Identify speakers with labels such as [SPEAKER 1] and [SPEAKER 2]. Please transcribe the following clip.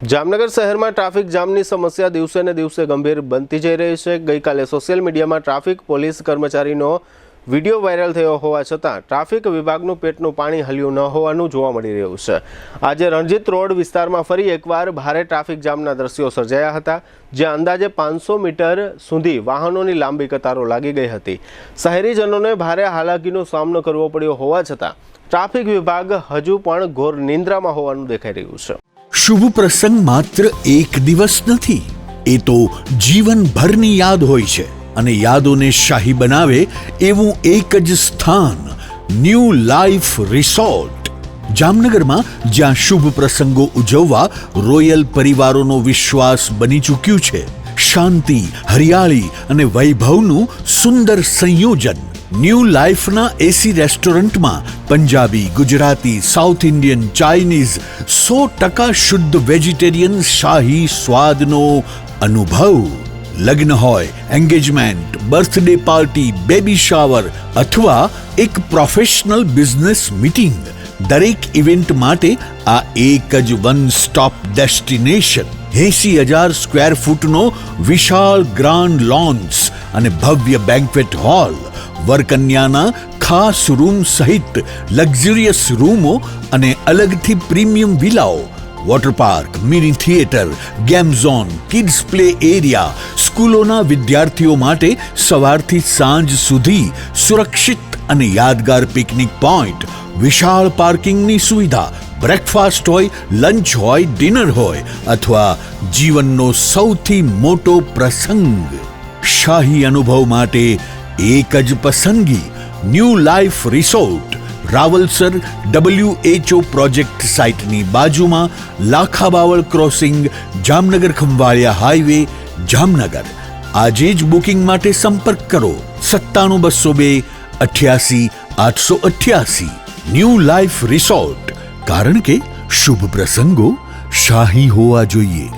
[SPEAKER 1] જામનગર શહેરમાં ટ્રાફિક જામની સમસ્યા દિવસે ને દિવસે ગંભીર બનતી જઈ રહી છે। ગઈકાલે સોશિયલ મીડિયામાં ટ્રાફિક પોલીસ કર્મચારીનો વિડીયો વાયરલ થયો હોવા છતાં ટ્રાફિક વિભાગનું પેટનું પાણી હલ્યું ન હોવાનું જોવા મળી રહ્યું છે। આજે રણજીત રોડ વિસ્તારમાં ફરી એકવાર ભારે ટ્રાફિક જામના દ્રશ્યો સર્જાયા હતા, જ્યાં અંદાજે 500 મીટર સુધી વાહનોની લાંબી કતારો લાગી ગઈ હતી। શહેરીજનોને ભારે હાલાકીનો સામનો કરવો પડ્યો હોવા છતાં ટ્રાફિક વિભાગ હજુ પણ ઘોર નિંદ્રામાં હોવાનું દેખાઈ રહ્યું છે।
[SPEAKER 2] શુભ પ્રસંગ માત્ર એક દિવસ નથી, એ તો જીવનભરની યાદ હોય છે અને યાદોને શાહી બનાવે એવું એક જ સ્થાન ન્યૂ લાઈફ રિસોર્ટ જામનગરમાં, જ્યાં શુભ પ્રસંગો ઉજવવા રોયલ પરિવારોનો વિશ્વાસ બની ચૂક્યું છે। શાંતિ, હરિયાળી અને વૈભવનું સુંદર સંયોજન। ન્યૂ લાઈફના એસી રેસ્ટોરન્ટમાં Punjabi, Gujarati, south Indian, Chinese 100% શુદ્ધ વેજીટેરિયન શાહી સ્વાદનો અનુભવ। લગ્ન હોય, engagement, birthday party, baby shower અથવા એક પ્રોફેશનલ બિઝનેસ મીટિંગ, દરેક ઇવેન્ટ માટે આ એક જ વન સ્ટોપ ડેસ્ટિનેશન। 80,000 સ્ક્વેર ફૂટનો વિશાળ ગ્રાન્ડ લોન્સ અને ભવ્ય બેન્ક્વેટ હોલ, વરકન્યાના ખાસ રૂમ સહિત લક્ઝરિયસ રૂમો અને અલગથી પ્રીમિયમ વિલાઓ, water park, mini theatre, game zone, kids play area, સ્કૂલોના વિદ્યાર્થીઓ માટે સવારથી સાંજ સુધી સુરક્ષિત અને યાદગાર પિકનિક પોઈન્ટ, વિશાળ પાર્કિંગની સુવિધા, બ્રેકફાસ્ટ હોય, લંચ હોય, ડિનર હોય અથવા જીવનનો સૌથી મોટો પ્રસંગ। શાહી અનુભવ માટે એક જ પસંદગી new life resort, Rawalsar WHO project સાઇટની બાજુમાં, લાખાબાવળ ક્રોસિંગ, જામનગર ખંભાળિયા હાઈવે, જામનગર। આજે જ બુકિંગ માટે સંપર્ક કરો 97 202 88 888। ન્યૂ લાઈફ રિસોર્ટ, કારણ કે શુભ પ્રસંગો શાહી હોવા જોઈએ।